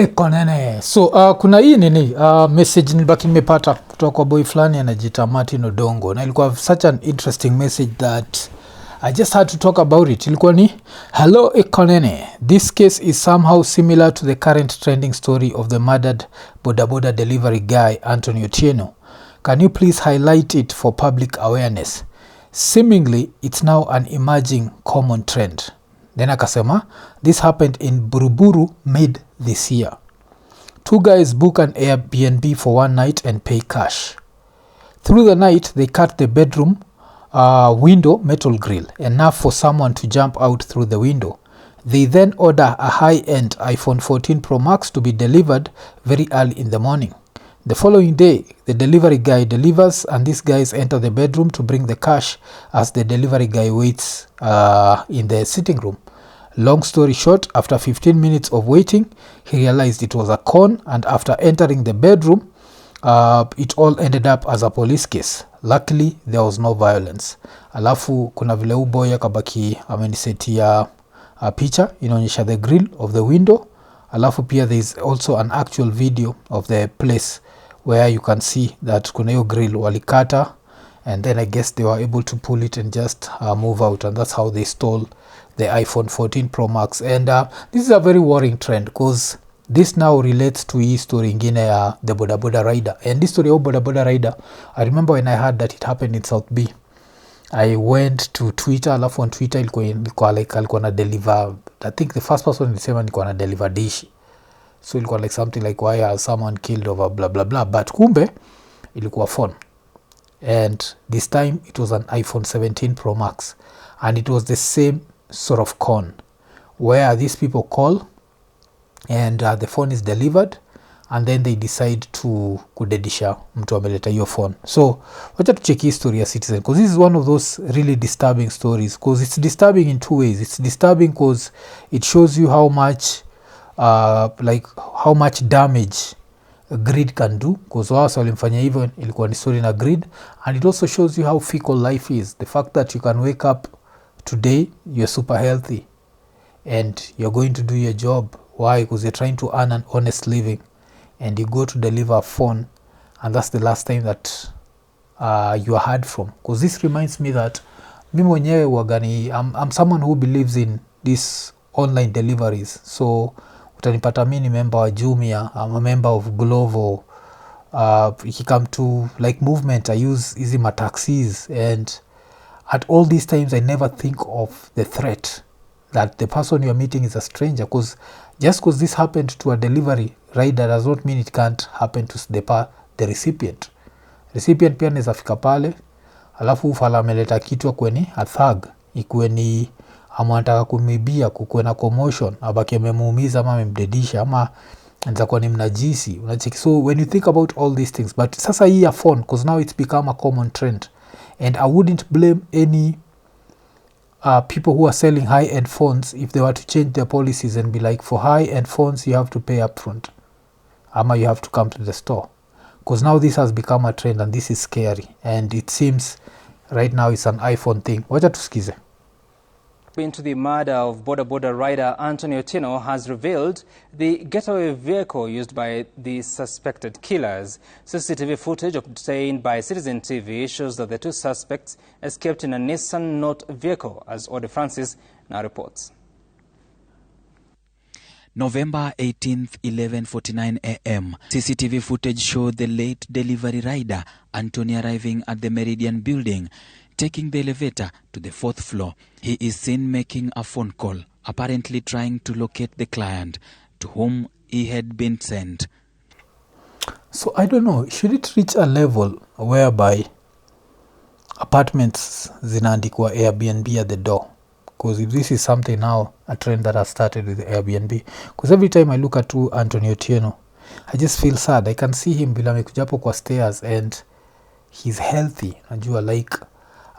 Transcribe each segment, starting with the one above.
Konene. So kuna hii nini message nilibaki nimepata kutoka kwa boy fulani anajiita Martin Odongo, na ilikuwa such an interesting message that I just had to talk about it. Ilikuwa ni hello Konene, this case is somehow similar to the current trending story of the murdered boda delivery guy Antony Otieno. Can you please highlight it for public awareness? Seemingly it's now an emerging common trend. Then akasema this happened in Buruburu mid this year. Two guys book an Airbnb for one night and pay cash. Through the night they cut the bedroom window metal grill, enough for someone to jump out through the window. They then order a high-end iPhone 14 Pro Max to be delivered very early in the morning. The following day, the delivery guy delivers and these guys enter the bedroom to bring the cash as the delivery guy waits in the sitting room. Long story short, after 15 minutes of waiting, he realized it was a con, and after entering the bedroom, it all ended up as a police case. Luckily, there was no violence. Alafu kuna vile uboy akabaki amenisetia picha inaonyesha the grill of the window. Alafu pia there is also an actual video of the place where you can see that kuna hiyo grill walikata, and then I guess they were able to pull it and just move out, and that's how they stole the iPhone 14 Pro Max. And this is a very worrying trend because this now relates to hii story ingine ya the boda rider. And this story of boda rider, I remember when I heard that it happened in South B, I went to Twitter. Alafu on Twitter ilikuwa like alikuwa na deliver, I think the first person ilisema ilikuwa na deliver dishi, so ilikuwa like something like why has someone killed over blah blah blah, but kumbe ilikuwa phone. And this time it was an iPhone 17 Pro Max, and it was the same sort of con where these people call and the phone is delivered, and then they decide to kudedisha mtu ameleta hiyo phone. So wacha tucheck history ya Citizen, because this is one of those really disturbing stories, because it's disturbing in two ways. It's disturbing because it shows you how much damage a grid can do, because wao walimfanya hivyo ilikuwa ni story na grid. And it also shows you how fickle life is, the fact that you can wake up today, you're super healthy and you're going to do your job. Why? Because you're trying to earn an honest living, and you go to deliver a phone, and that's the last time that you are heard from. Because this reminds me that mimi mwenyewe wagani, I'm someone who believes in these online deliveries. So utanipata mimi ni member wa Jumia, I'm a member of Glovo. If you come to like movement, I use easy taxis, and at all these times I never think of the threat that the person you're meeting is a stranger. Because just because this happened to a delivery rider does not mean it can't happen to the recipient. Recipient pia anaweza fika pale, alafu ufala ameleta kitu kweni a thug, ikuwe ni amwanataka kumibia, kukuwe na commotion, abaki amemuumiza ama amemdedisha ama anaweza kuwa ni mnajisi, unacheki. So when you think about all these things, but sasa hii ya phone, because now it's become a common trend, and I wouldn't blame any people who are selling high-end phones if they were to change their policies and be like, for high-end phones you have to pay upfront, ama you have to come to the store. Because now this has become a trend, and this is scary, and it seems right now it's an iPhone thing. Wacha tusikize. Into the murder of boda rider Antony Otieno has revealed the getaway vehicle used by the suspected killers. CCTV footage obtained by Citizen TV shows that the two suspects escaped in a Nissan Note vehicle, as Ode Francis now reports. November 18th, 11:49 a.m. CCTV footage showed the late delivery rider Antony arriving at the Meridian building, taking the elevator to the 4th floor. He is seen making a phone call, apparently trying to locate the client to whom he had been sent. So I don't know, should it reach a level whereby apartments zinaandikwa Airbnb at the door? Because if this is something now, a trend that has started with Airbnb. Because every time I look at Antony Otieno, I just feel sad. I can see him bila amekuja hapo kwa stairs, and he's healthy. Najua, like,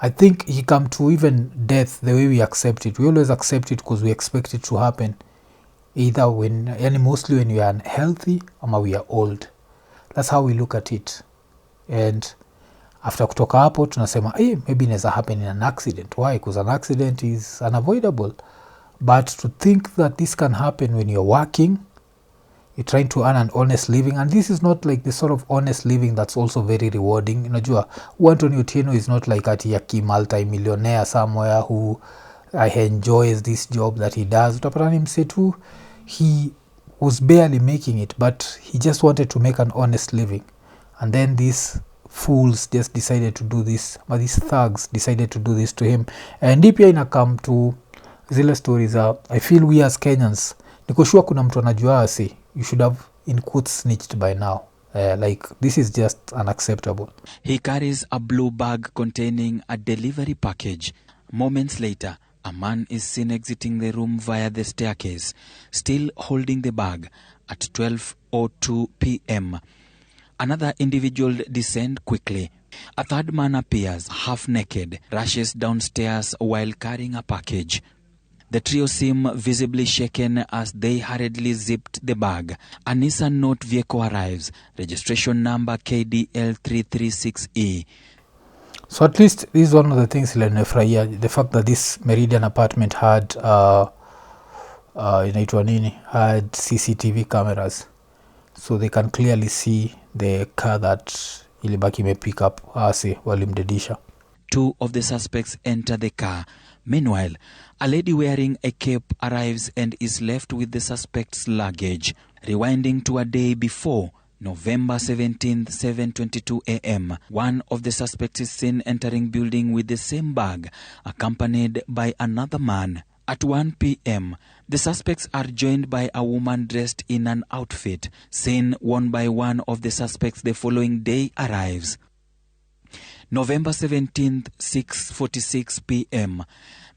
I think he come to even death the way we accept it. We always accept it because we expect it to happen either mostly when we are unhealthy or we are old. That's how we look at it. And after kutoka hapo tunasema maybe inaweza happen in an accident. Why? Because an accident is unavoidable. But to think that this can happen when you're working, you're trying to earn an honest living, and this is not like the sort of honest living that's also very rewarding. Unajua, Antony Otieno is not like ati a multi-millionaire somewhere who enjoys this job that he does. Utapata ni mse tu, he was barely making it, but he just wanted to make an honest living, and then these fools just decided to do this, but these thugs decided to do this to him. And hii pia inakam to zile stories I feel we as Kenyans, niko sure kuna mtu anajua ase you should have in quotes snitched by now. Like, this is just unacceptable. He carries a blue bag containing a delivery package. Moments later, a man is seen exiting the room via the staircase, still holding the bag. At 12:02 p.m., another individual descends quickly. A third man appears, half naked, rushes downstairs while carrying a package. The trio seem visibly shaken as they hurriedly zipped the bag. A Nissan Note vehicle arrives, registration number KDL 336E. So at least this is one of the things ilinifurahia, the fact that this Meridian apartment had inaitwa nini, had CCTV cameras, so they can clearly see the car that ilibaki me pick up ase walimdedisha. Two of the suspects enter the car. Meanwhile, a lady wearing a cape arrives and is left with the suspect's luggage. Rewinding to a day before, November 17th, 7:22 a.m., one of the suspects is seen entering building with the same bag, accompanied by another man. At 1 p.m., the suspects are joined by a woman dressed in an outfit, seen worn by one of the suspects the following day arrives. November 17th, 6:46 p.m.,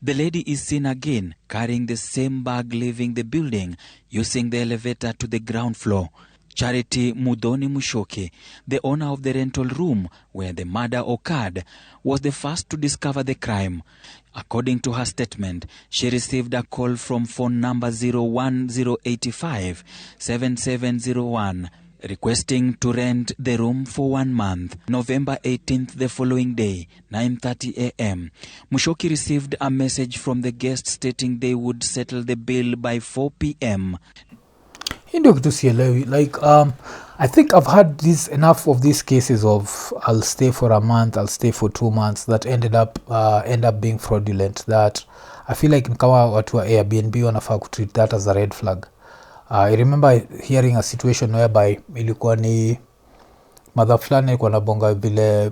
the lady is seen again carrying the same bag leaving the building using the elevator to the ground floor. Charity Mudoni Mushoki, the owner of the rental room where the murder occurred, was the first to discover the crime. According to her statement, she received a call from phone number 01085 7701 requesting to rent the room for 1 month. November 18th, the following day, 9:30 a.m., Mushoki received a message from the guest stating they would settle the bill by 4 p.m. Hii ndio kitu sielewi. Like, I think I've had enough of these cases of I'll stay for a month, I'll stay for 2 months that end up being fraudulent, that I feel like kama watu wa Airbnb wanafaa kutreat that as a red flag. I remember hearing a situation whereby ilikuwa ni mother fulani ilikuwa nabonga vile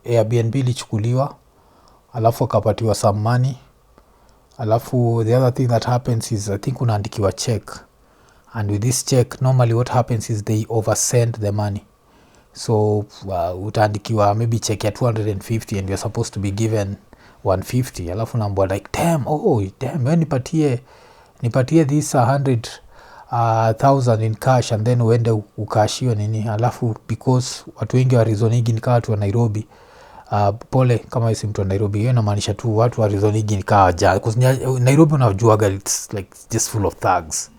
Airbnb ilichukuliwa, alafu akapatiwa some money, alafu the other thing that happens is I think unaandikiwa check, and with this check normally what happens is they oversend the money. So utaandikiwa maybe check ya 250 and you're supposed to be given 150, alafu naambwa like damn, we nipatie this 100,000 in cash and then uende ukashiwe nini, alafu because watu wengi wa reasonigi nikaa watu wa Nairobi, pole kama isi mtu wa Nairobi, hiyo inamaanisha tu watu wa reasonigi nikaa waja, because Nairobi unajuaga it's like just full of thugs.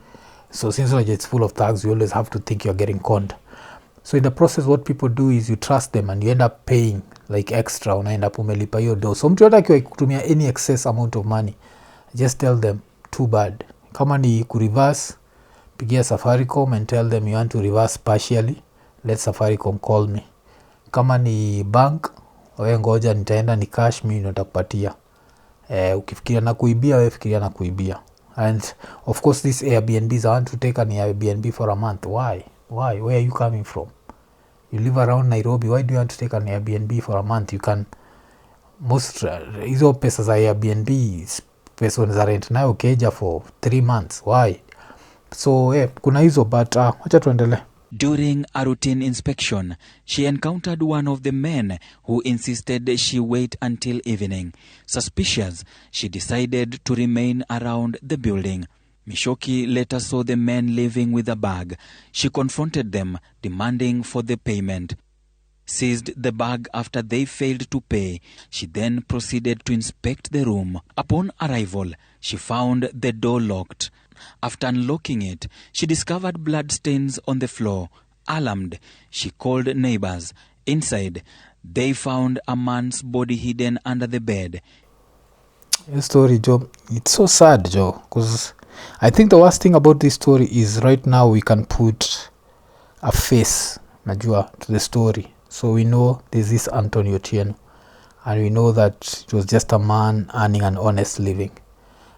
So since it's full of thugs, you always have to think you're getting conned. So in the process what people do is you trust them and you end up paying like extra, unaenda umelipa hiyo do. So mtu yote akiwa kutumia any excess amount of money, just tell them too bad. Kama ni kureverse, pigia Safaricom and tell them you want to reverse partially, let Safaricom call me. Kama ni bank, wewe ngoja nitaenda ni cash mimi nitakupatia. Ukifikiria na kuibia, wewe fikiria na kuibia. And of course these Airbnbs, I want to take an Airbnb for a month. Why? Where are you coming from? You live around Nairobi, why do you want to take an Airbnb for a month? You can hizo pesa za Airbnb pesa za rent nayo keja for 3 months. Why? So kuna hizo, but acha tuendelee. During a routine inspection, she encountered one of the men who insisted she wait until evening. Suspicious, she decided to remain around the building. Mushoki later saw the men leaving with a bag. She confronted them, demanding for the payment. Seized the bag after they failed to pay. She then proceeded to inspect the room. Upon arrival, she found the door locked. After unlocking it, she discovered bloodstains on the floor. Alarmed, she called neighbors. Inside, they found a man's body hidden under the bed. This story, Joe, it's so sad, Joe, because I think the worst thing about this story is right now we can put a face, najua, to the story. So we know there's this Antony Otieno, and we know that it was just a man earning an honest living,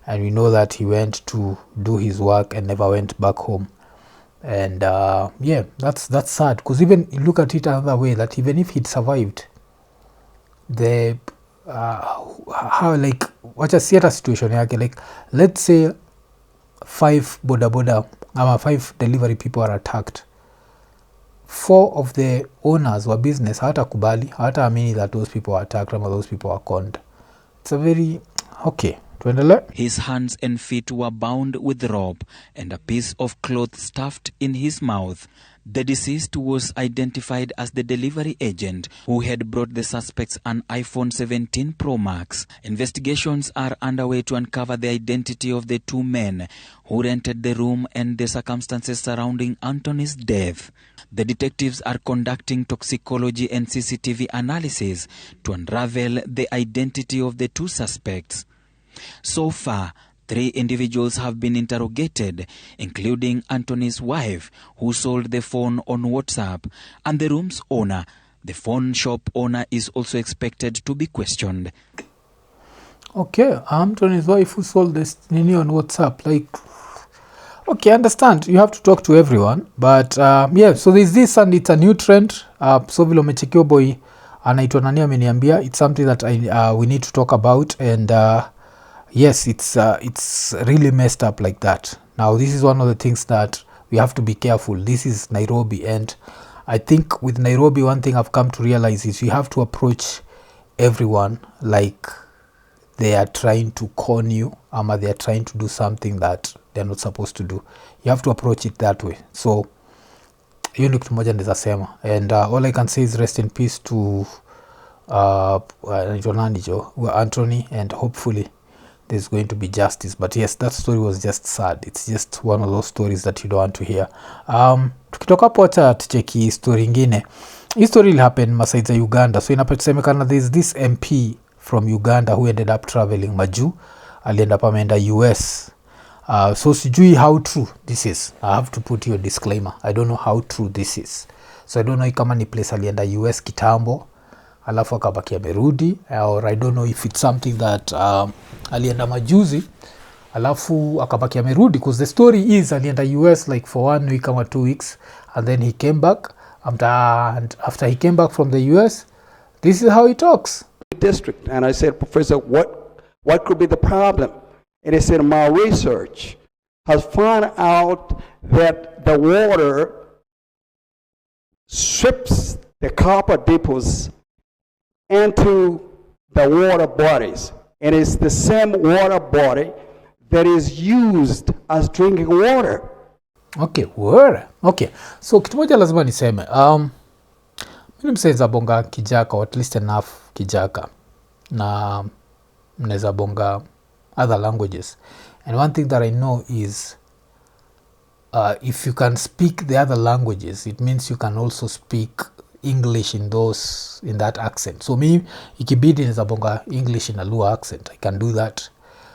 and we know that he went to do his work and never went back home. And yeah, that's sad, because even you look at it another way, that even if he'd survived, the how, like, wacha siata situation yake, like let's say 5 boda ama 5 delivery people are attacked, 4 of the owners wa business hawatakubali, hawataamini that those people were attacked ama those people were conned. It's a very okay. His hands and feet were bound with rope and a piece of cloth stuffed in his mouth. The deceased was identified as the delivery agent who had brought the suspects an iPhone 17 Pro Max. Investigations are underway to uncover the identity of the 2 men who rented the room and the circumstances surrounding Antony's death. The detectives are conducting toxicology and CCTV analysis to unravel the identity of the 2 suspects. So far, 3 individuals have been interrogated, including Antony's wife, who sold the phone on WhatsApp, and the room's owner. The phone shop owner is also expected to be questioned. Okay, Antony's wife who sold this Nini on WhatsApp. Like, okay, I understand. You have to talk to everyone. But yeah, so there's this, and it's a new trend. So vile umechekio boy anaitwa nani ameniambia. It's something that we need to talk about. And yes, it's really messed up like that. Now, this is one of the things that we have to be careful. This is Nairobi, and I think with Nairobi, one thing I've come to realize is you have to approach everyone like they are trying to con you, or they are trying to do something that they're not supposed to do. You have to approach it that way. So hiyo ni kitu moja naweza sema, and all I can say is rest in peace to Antony, and hopefully there's going to be justice. But yes, that story was just sad. It's just one of those stories that you don't want to hear. Tukitoka hapo acha tucheki story ingine. Hii story will happen masaids za Uganda. So inaposemekana there's this MP from Uganda who ended up traveling majuu, alienda up ameenda US. So sijui how true this is. I have to put you a disclaimer. I don't know how true this is. So I don't know kama ni place alienda US kitambo alafu akabaki amerudi, or I don't know if it's something that alienda majuzi alafu akabaki amerudi, because the story is alienda US like for 1 week or 2 weeks, and then he came back. After he came back from the US, this is how he talks. District, and I said, Professor, what could be the problem? And he said, my research has found out that the water strips the copper deposits into the water bodies, and it's the same water body that is used as drinking water. Okay, water. Okay, so kitu moja lazima niseme, mimi mseza bonga kijaka, or at least enough kijaka, na mneza bonga other languages, and one thing that I know is if you can speak the other languages, it means you can also speak English in that accent. So me ikibidi neza bonga English in a Luo accent, I can do that.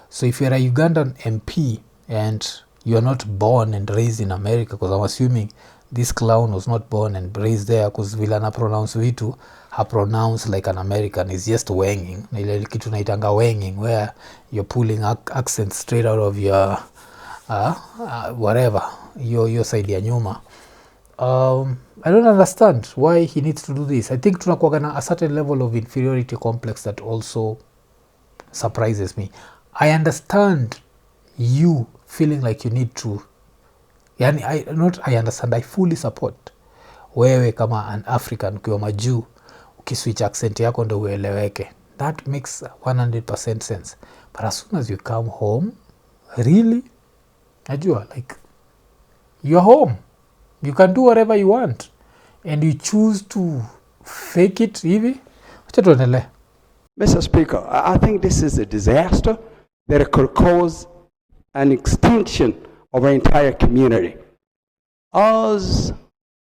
So if you're a Ugandan MP and you're not born and raised in America, because I'm assuming this clown was not born and raised there, because vilana pronounce vitu ha pronounce like an American, is just wanging. Ile kitu naitanga wanging, where you're pulling accent straight out of your whatever your side ya nyuma. I don't understand why he needs to do this. I think tunakuwa na a certain level of inferiority complex that also surprises me. I understand you feeling like you need to, yani I understand, I fully support wewe kama an African ukiwa majuu ukiswitch accent yako ndo ueleweke. That makes 100% sense. But as soon as you come home, really, najua, like, you're home. You can do whatever you want, and you choose to fake it hivi. Wacha tuendelee. Mr. Speaker, I think this is a disaster that could cause an extinction of an entire community. As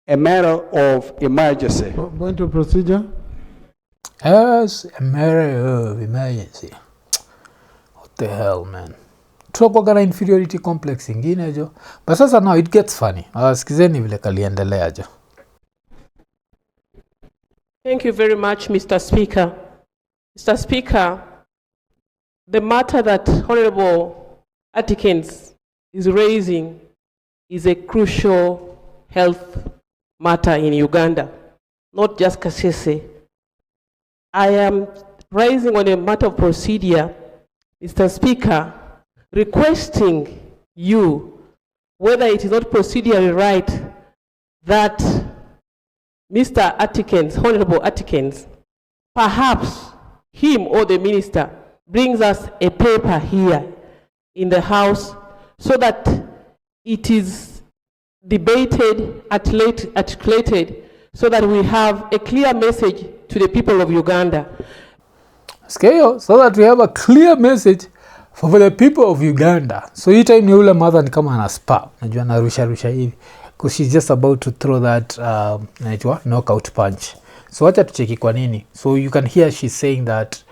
a matter of emergency. Point of procedure. As a matter of emergency. What the hell, man? tunakuwaga na inferiority complex ingine jo. But sasa now it gets funny. Sikizeni vile kaliendelea jo. Thank you very much, Mr. Speaker. Mr. Speaker, the matter that Honorable Atkins is raising is a crucial health matter in Uganda, not just Kasese. I am raising on a matter of procedure, Mr. Speaker, requesting you, whether it is not procedurally right, that Mr. Atkins, Honorable Atkins, perhaps him or the minister brings us a paper here in the House so that it is debated, articulated, so that we have a clear message to the people of Uganda. Skeyo, so that we have a clear message for the people of Uganda. So hii time ni ule mother ni kama ana spa. Najua narusha hivi. Because she's just about to throw that knockout punch. So wacha tucheki kwa nini. So you can hear she's saying that,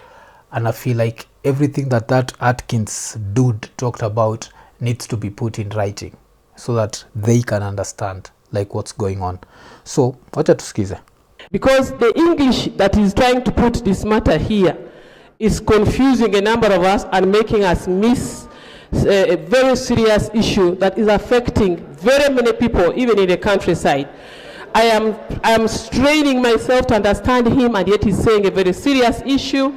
and I feel like everything that Atkins dude talked about needs to be put in writing so that they can understand like what's going on. So wacha tusikize. Because the English that is trying to put this matter here is confusing a number of us and making us miss a very serious issue that is affecting very many people, even in the countryside. I am straining myself to understand him, and yet he's saying a very serious issue.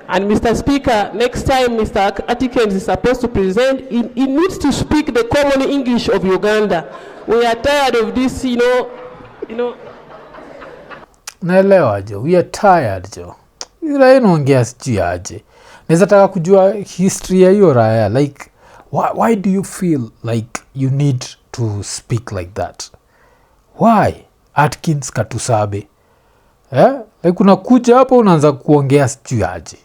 And Mr. Speaker, next time Mr. Atkins is supposed to present, he needs to speak the common English of Uganda. We are tired of this, you know. Naelewa jo, we are tired jo. Raya inaongea sijui aje. Naweza taka kujua history ya hiyo raya. Like, why do you feel like you need to speak like that? Why? Atkins Katusabe. Like unakuja hapo unaanza kuongea sijui aje.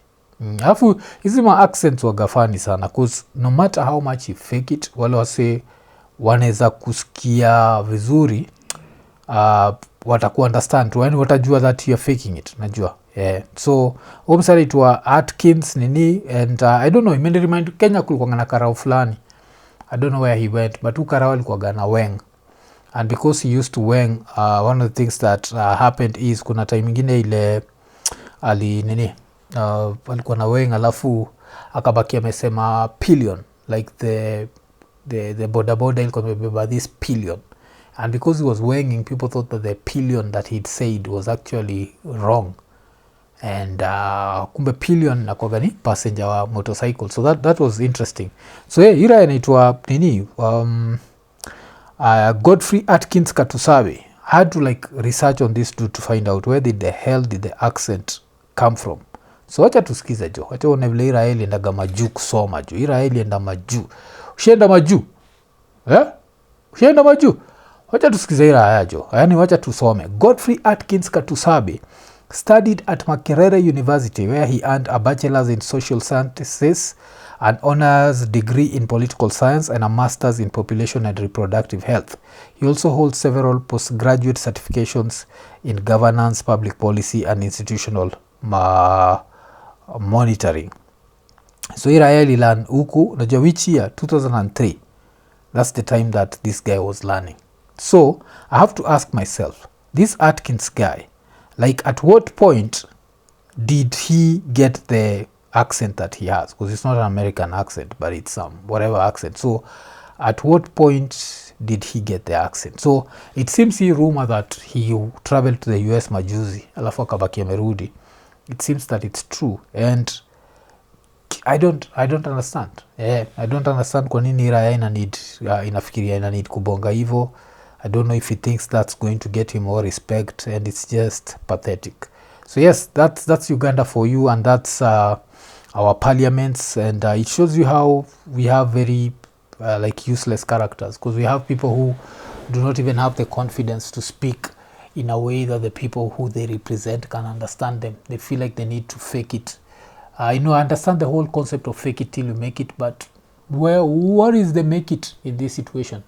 Alafu hizi ma accents wagafani sana. Because no matter how much you fake it, wale wase wanaweza kusikia vizuri, wataku understand. Yani watajua that you're faking it. Najua. Yeah. So umsari tuwa Atkins Nini, and I don't know, imeni remind Kenya kulikuwa na karao fulani. I don't know where he went, but karao alikuwa na weng. And because he used to weng, one of the things that happened is kuna time ingine ile alikuwa na weng alafu akabaki amesema pillion, like the boda ilikuwa imebeba this pillion. And because he was wenging, people thought that the pillion that he'd said was actually wrong. And kumbe pillion na kwa ni passenger wa motorcycle. So that was interesting. So ira inaitwa nini, Godfrey Atkins Katusabe. I had to like research on this dude to find out where the hell did the accent come from. So wacha tusikize jo. Wacha uone vile ira ilienda majuu kusoma jo. Ira ilienda majuu. Ushaenda majuu? Ushaenda majuu? Wacha tusikize ira haya jo. Yaani wacha tusome. Godfrey Atkins Katusabe studied at Makerere University, where he earned a bachelor's in social sciences, an honors degree in political science, and a master's in population and reproductive health. He also holds several postgraduate certifications in governance, public policy, and institutional monitoring. So Iraeli learned huku, najua which year? 2003. That's the time that this guy was learning. So I have to ask myself, this Atkins guy, like at what point did he get the accent that he has? Because it's not an American accent, but it's some whatever accent. So at what point did he get the accent? So it seems he rumor that he traveled to the US majuzi alafu akabaki amerudi. It seems that it's true, and I don't understand. I don't understand kwa nini raya inafikiria ina need kubonga hivyo. I don't know if he thinks that's going to get him more respect, and it's just pathetic. So yes, that's Uganda for you, and that's our parliaments, and it shows you how we have very like useless characters, because we have people who do not even have the confidence to speak in a way that the people who they represent can understand them. They feel like they need to fake it. I understand the whole concept of fake it till you make it, but what is the make it in this situation?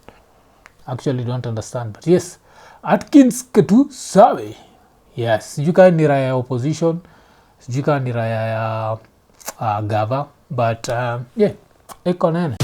Actually don't understand. But yes, Atkins Katusabe. Yes, sijui kama ni raya ya opposition, sijui kama ni raya ya gava, but yeah, iko nene.